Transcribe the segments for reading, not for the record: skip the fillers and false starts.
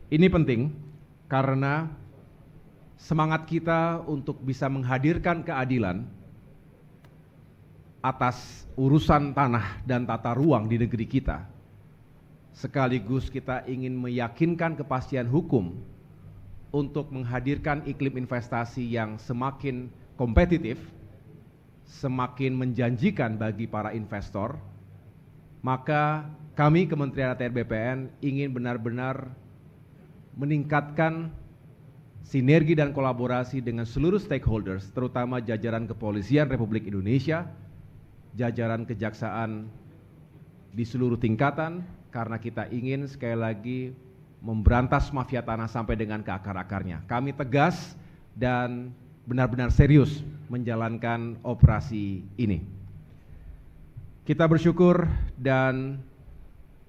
Ini penting karena semangat kita untuk bisa menghadirkan keadilan atas urusan tanah dan tata ruang di negeri kita, sekaligus kita ingin meyakinkan kepastian hukum untuk menghadirkan iklim investasi yang semakin kompetitif, semakin menjanjikan bagi para investor, maka kami Kementerian ATR BPN ingin benar-benar meningkatkan sinergi dan kolaborasi dengan seluruh stakeholders, terutama jajaran Kepolisian Republik Indonesia, jajaran kejaksaan di seluruh tingkatan, karena kita ingin sekali lagi memberantas mafia tanah sampai dengan ke akar-akarnya. Kami tegas dan benar-benar serius menjalankan operasi ini. Kita bersyukur dan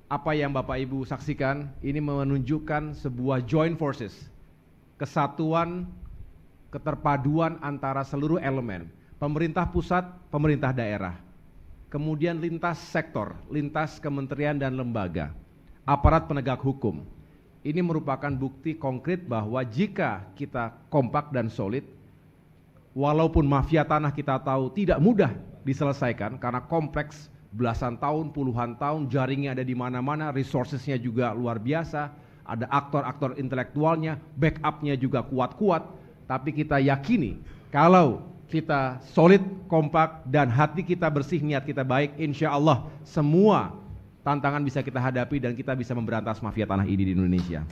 apa yang Bapak Ibu saksikan ini menunjukkan sebuah joint forces, kesatuan, keterpaduan antara seluruh elemen, pemerintah pusat, pemerintah daerah, kemudian lintas sektor, lintas kementerian dan lembaga, aparat penegak hukum. Ini merupakan bukti konkret bahwa jika kita kompak dan solid, walaupun mafia tanah kita tahu tidak mudah diselesaikan karena kompleks, belasan tahun, puluhan tahun, jaringnya ada di mana-mana, resourcesnya juga luar biasa, ada aktor-aktor intelektualnya, backupnya juga kuat-kuat, tapi kita yakini kalau kita solid, kompak, dan hati kita bersih, niat kita baik, insya Allah semua tantangan bisa kita hadapi dan kita bisa memberantas mafia tanah ini di Indonesia.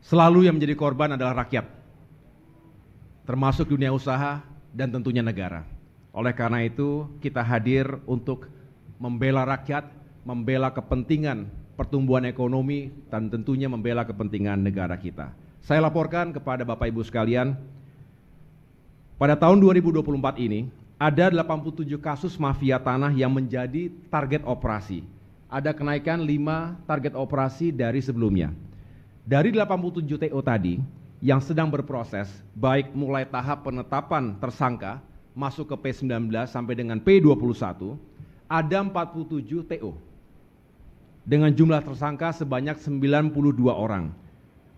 Selalu yang menjadi korban adalah rakyat, termasuk dunia usaha dan tentunya negara. Oleh karena itu, kita hadir untuk membela rakyat, membela kepentingan pertumbuhan ekonomi, dan tentunya membela kepentingan negara kita. Saya laporkan kepada Bapak Ibu sekalian, pada tahun 2024 ini, ada 87 kasus mafia tanah yang menjadi target operasi. Ada kenaikan 5 target operasi dari sebelumnya. Dari 87 TO tadi, yang sedang berproses, baik mulai tahap penetapan tersangka, masuk ke P19 sampai dengan P21, ada 47 TO. Dengan jumlah tersangka sebanyak 92 orang,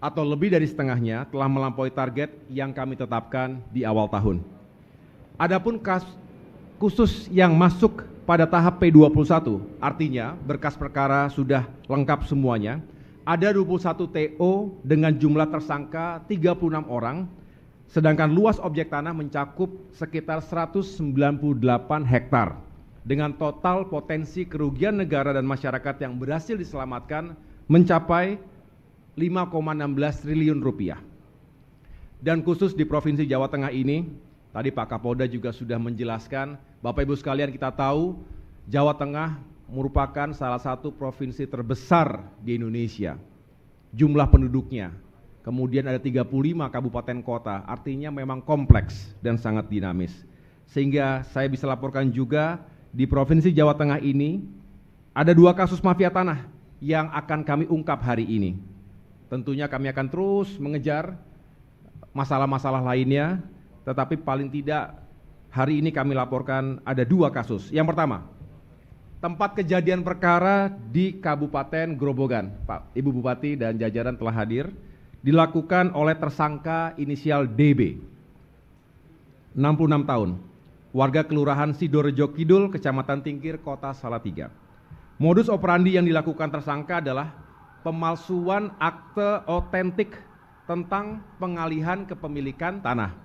atau lebih dari setengahnya telah melampaui target yang kami tetapkan di awal tahun. Adapun khusus yang masuk pada tahap P21, artinya berkas perkara sudah lengkap semuanya, ada 21 TO dengan jumlah tersangka 36 orang, sedangkan luas objek tanah mencakup sekitar 198 hektar, dengan total potensi kerugian negara dan masyarakat yang berhasil diselamatkan mencapai 5,16 triliun rupiah. Dan khusus di Provinsi Jawa Tengah ini, tadi Pak Kapolda juga sudah menjelaskan, Bapak Ibu sekalian kita tahu Jawa Tengah merupakan salah satu provinsi terbesar di Indonesia, jumlah penduduknya, kemudian ada 35 kabupaten kota, artinya memang kompleks dan sangat dinamis. Sehingga saya bisa laporkan juga di Provinsi Jawa Tengah ini, ada 2 kasus mafia tanah yang akan kami ungkap hari ini. Tentunya kami akan terus mengejar masalah-masalah lainnya, tetapi paling tidak hari ini kami laporkan ada 2 kasus. Yang pertama, tempat kejadian perkara di Kabupaten Grobogan, Pak Ibu Bupati dan jajaran telah hadir, dilakukan oleh tersangka inisial DB, 66 tahun, warga Kelurahan Sidorejo Kidul, Kecamatan Tingkir, Kota Salatiga. Modus operandi yang dilakukan tersangka adalah pemalsuan akte otentik tentang pengalihan kepemilikan tanah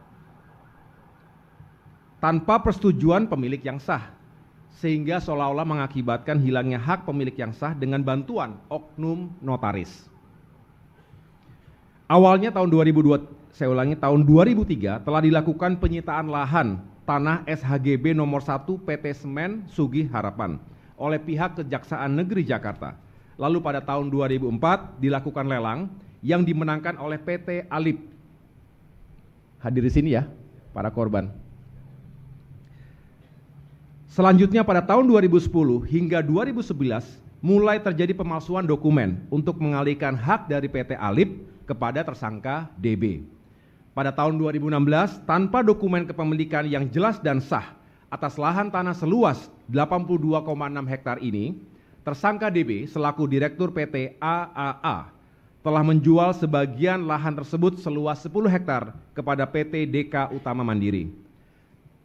tanpa persetujuan pemilik yang sah, sehingga seolah-olah mengakibatkan hilangnya hak pemilik yang sah dengan bantuan oknum notaris. Awalnya tahun 2003 telah dilakukan penyitaan lahan tanah SHGB nomor 1 PT Semen Sugih Harapan oleh pihak Kejaksaan Negeri Jakarta. Lalu pada tahun 2004 dilakukan lelang yang dimenangkan oleh PT Alip. Hadir di sini ya para korban. Selanjutnya pada tahun 2010 hingga 2011 mulai terjadi pemalsuan dokumen untuk mengalihkan hak dari PT Alip kepada tersangka DB. Pada tahun 2016 tanpa dokumen kepemilikan yang jelas dan sah atas lahan tanah seluas 82,6 hektar ini, tersangka DB selaku Direktur PT AAA telah menjual sebagian lahan tersebut seluas 10 hektar kepada PT DK Utama Mandiri.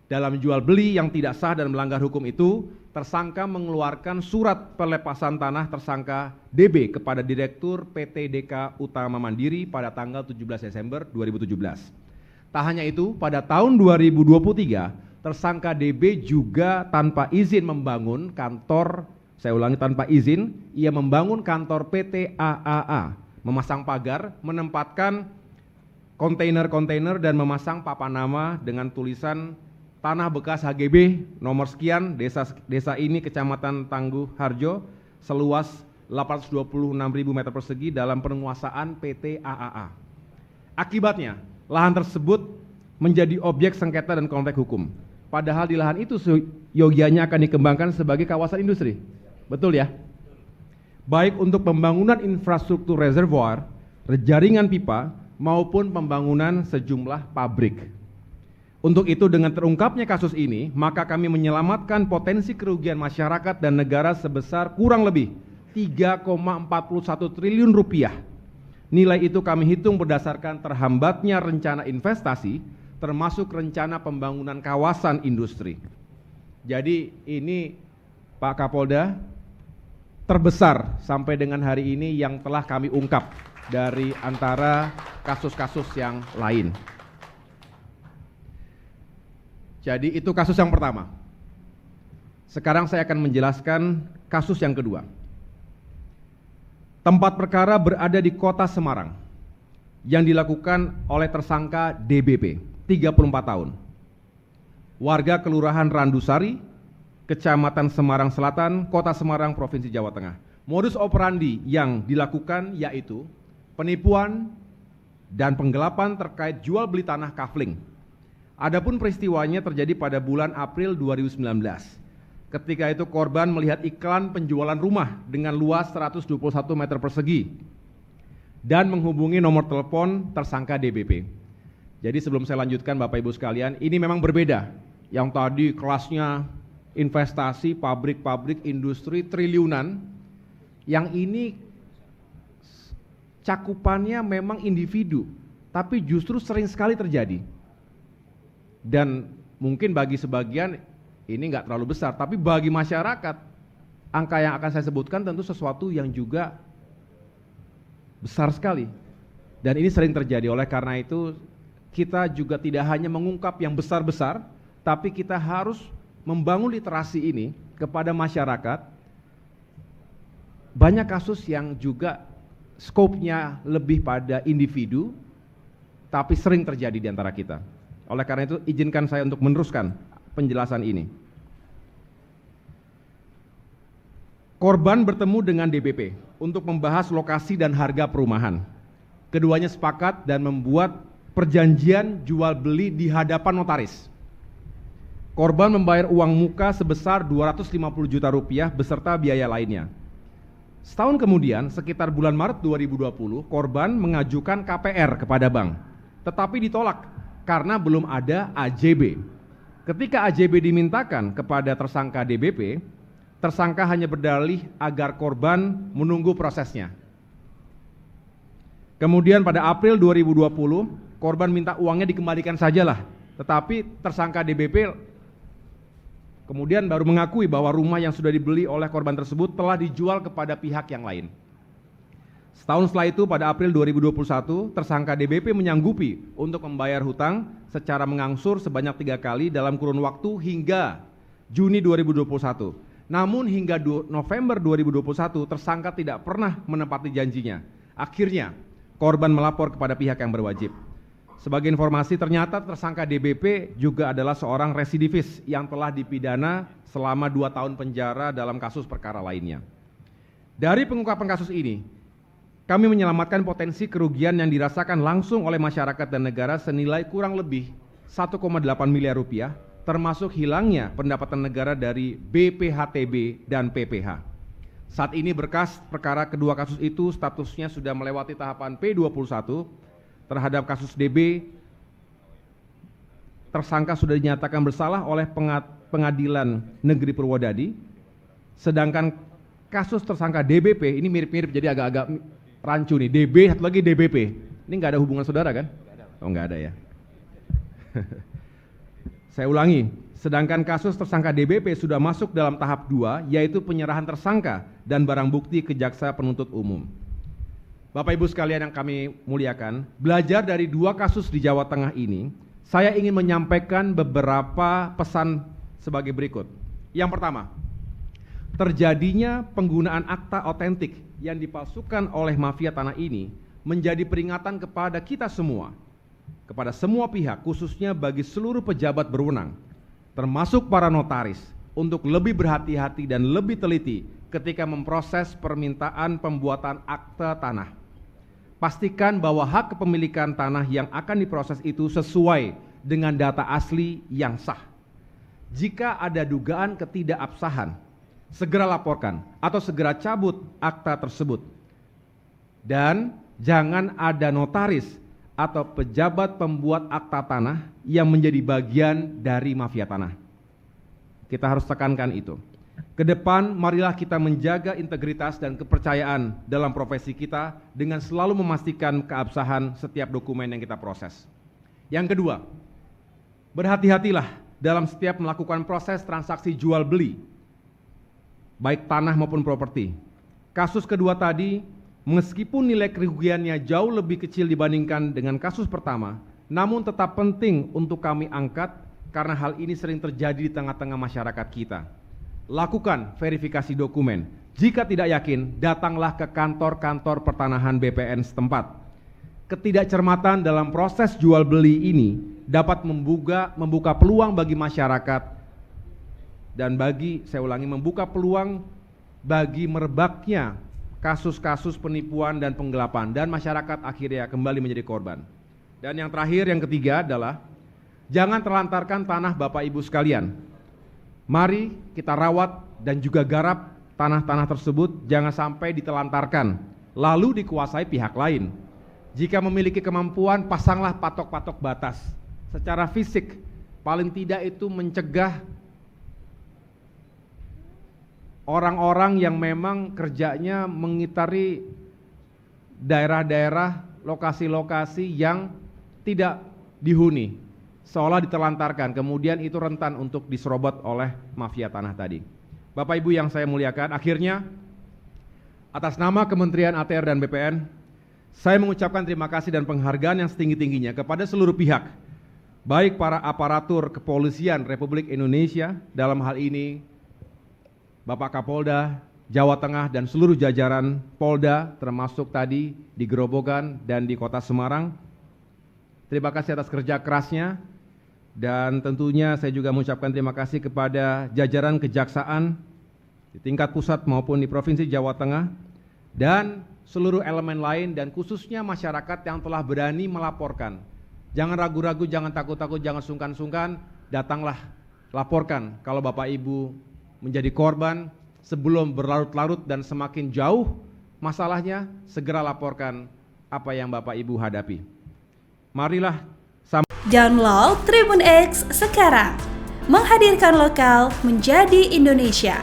Dalam jual beli yang tidak sah dan melanggar hukum itu, tersangka mengeluarkan surat pelepasan tanah tersangka DB kepada Direktur PT DK Utama Mandiri pada tanggal 17 Desember 2017. Tak hanya itu, pada tahun 2023, tersangka DB juga tanpa izin membangun kantor, saya ulangi tanpa izin, ia membangun kantor PT AAA, memasang pagar, menempatkan kontainer-kontainer dan memasang papan nama dengan tulisan tanah bekas HGB nomor sekian, desa ini Kecamatan Tangguh Harjo, seluas 826.000 meter persegi dalam penguasaan PT AAA. Akibatnya, lahan tersebut menjadi objek sengketa dan konflik hukum. Padahal di lahan itu yogianya akan dikembangkan sebagai kawasan industri. Betul ya? Baik untuk pembangunan infrastruktur reservoir, jaringan pipa, maupun pembangunan sejumlah pabrik. Untuk itu dengan terungkapnya kasus ini, maka kami menyelamatkan potensi kerugian masyarakat dan negara sebesar kurang lebih 3,41 triliun rupiah. Nilai itu kami hitung berdasarkan terhambatnya rencana investasi, termasuk rencana pembangunan kawasan industri. Jadi ini Pak Kapolda, terbesar sampai dengan hari ini yang telah kami ungkap dari antara kasus-kasus yang lain. Jadi itu kasus yang pertama. Sekarang saya akan menjelaskan kasus yang kedua. Tempat perkara berada di Kota Semarang yang dilakukan oleh tersangka DBP, 34 tahun. Warga Kelurahan Randusari, Kecamatan Semarang Selatan, Kota Semarang, Provinsi Jawa Tengah. Modus operandi yang dilakukan yaitu penipuan dan penggelapan terkait jual beli tanah kafling. Adapun peristiwanya terjadi pada bulan April 2019. Ketika itu korban melihat iklan penjualan rumah dengan luas 121 meter persegi dan menghubungi nomor telepon tersangka DBP. Jadi sebelum saya lanjutkan Bapak Ibu sekalian, ini memang berbeda. Yang tadi kelasnya investasi, pabrik-pabrik, industri triliunan, yang ini cakupannya memang individu, tapi justru sering sekali terjadi. Dan mungkin bagi sebagian ini nggak terlalu besar, tapi bagi masyarakat angka yang akan saya sebutkan tentu sesuatu yang juga besar sekali. Dan ini sering terjadi, oleh karena itu kita juga tidak hanya mengungkap yang besar-besar, tapi kita harus membangun literasi ini kepada masyarakat. Banyak kasus yang juga skopnya lebih pada individu, tapi sering terjadi di antara kita. Oleh karena itu, izinkan saya untuk meneruskan penjelasan ini. Korban bertemu dengan DBP untuk membahas lokasi dan harga perumahan. Keduanya sepakat dan membuat perjanjian jual beli di hadapan notaris. Korban membayar uang muka sebesar 250 juta rupiah beserta biaya lainnya. Setahun kemudian, sekitar bulan Maret 2020, korban mengajukan KPR kepada bank, tetapi ditolak karena belum ada AJB. Ketika AJB dimintakan kepada tersangka DBP, tersangka hanya berdalih agar korban menunggu prosesnya. Kemudian pada April 2020, korban minta uangnya dikembalikan sajalah, tetapi tersangka DBP kemudian baru mengakui bahwa rumah yang sudah dibeli oleh korban tersebut telah dijual kepada pihak yang lain. Setahun setelah itu pada April 2021, tersangka DBP menyanggupi untuk membayar hutang secara mengangsur sebanyak 3 kali dalam kurun waktu hingga Juni 2021. Namun hingga November 2021, tersangka tidak pernah menepati janjinya. Akhirnya, korban melapor kepada pihak yang berwajib. Sebagai informasi, ternyata tersangka DBP juga adalah seorang residivis yang telah dipidana selama 2 tahun penjara dalam kasus perkara lainnya. Dari pengungkapan kasus ini, kami menyelamatkan potensi kerugian yang dirasakan langsung oleh masyarakat dan negara senilai kurang lebih 1,8 miliar rupiah, termasuk hilangnya pendapatan negara dari BPHTB dan PPH. Saat ini berkas perkara kedua kasus itu statusnya sudah melewati tahapan P21. Terhadap kasus DB, tersangka sudah dinyatakan bersalah oleh Pengadilan Negeri Purwodadi, sedangkan kasus tersangka DBP, ini mirip-mirip jadi agak-agak rancu nih, DB, satu lagi DBP. Ini nggak ada hubungan saudara kan? Oh nggak ada ya. Saya ulangi, sedangkan kasus tersangka DBP sudah masuk dalam tahap 2, yaitu penyerahan tersangka dan barang bukti ke jaksa penuntut umum. Bapak Ibu sekalian yang kami muliakan, belajar dari 2 kasus di Jawa Tengah ini, saya ingin menyampaikan beberapa pesan sebagai berikut. Yang pertama, terjadinya penggunaan akta otentik yang dipalsukan oleh mafia tanah ini menjadi peringatan kepada kita semua, kepada semua pihak, khususnya bagi seluruh pejabat berwenang, termasuk para notaris, untuk lebih berhati-hati dan lebih teliti ketika memproses permintaan pembuatan akta tanah. Pastikan bahwa hak kepemilikan tanah yang akan diproses itu sesuai dengan data asli yang sah. Jika ada dugaan ketidakabsahan, segera laporkan atau segera cabut akta tersebut. Dan jangan ada notaris atau pejabat pembuat akta tanah yang menjadi bagian dari mafia tanah. Kita harus tekankan itu. Kedepan marilah kita menjaga integritas dan kepercayaan dalam profesi kita dengan selalu memastikan keabsahan setiap dokumen yang kita proses. Yang kedua, berhati-hatilah dalam setiap melakukan proses transaksi jual beli, baik tanah maupun properti. Kasus kedua tadi, meskipun nilai kerugiannya jauh lebih kecil dibandingkan dengan kasus pertama, namun tetap penting untuk kami angkat karena hal ini sering terjadi di tengah-tengah masyarakat kita. Lakukan verifikasi dokumen. Jika tidak yakin, datanglah ke kantor-kantor pertanahan BPN setempat. Ketidakcermatan dalam proses jual beli ini dapat membuka peluang bagi masyarakat dan membuka peluang bagi merebaknya kasus-kasus penipuan dan penggelapan, dan masyarakat akhirnya kembali menjadi korban. Dan yang terakhir, yang ketiga adalah jangan terlantarkan tanah Bapak Ibu sekalian. Mari kita rawat dan juga garap tanah-tanah tersebut, jangan sampai ditelantarkan lalu dikuasai pihak lain. Jika memiliki kemampuan, pasanglah patok-patok batas secara fisik, paling tidak itu mencegah orang-orang yang memang kerjanya mengitari daerah-daerah, lokasi-lokasi yang tidak dihuni, seolah ditelantarkan, kemudian itu rentan untuk diserobot oleh mafia tanah tadi. Bapak Ibu yang saya muliakan, akhirnya atas nama Kementerian ATR dan BPN, saya mengucapkan terima kasih dan penghargaan yang setinggi-tingginya kepada seluruh pihak, baik para aparatur kepolisian Republik Indonesia, dalam hal ini Bapak Kapolda Jawa Tengah dan seluruh jajaran Polda, termasuk tadi di Grobogan dan di Kota Semarang. Terima kasih atas kerja kerasnya, dan tentunya saya juga mengucapkan terima kasih kepada jajaran kejaksaan di tingkat pusat maupun di Provinsi Jawa Tengah, dan seluruh elemen lain, dan khususnya masyarakat yang telah berani melaporkan. Jangan ragu-ragu, jangan takut-takut, jangan sungkan-sungkan, datanglah, laporkan kalau Bapak Ibu menjadi korban. Sebelum berlarut-larut dan semakin jauh masalahnya, segera laporkan apa yang Bapak Ibu hadapi. Marilah download Tribun X sekarang, menghadirkan lokal menjadi Indonesia.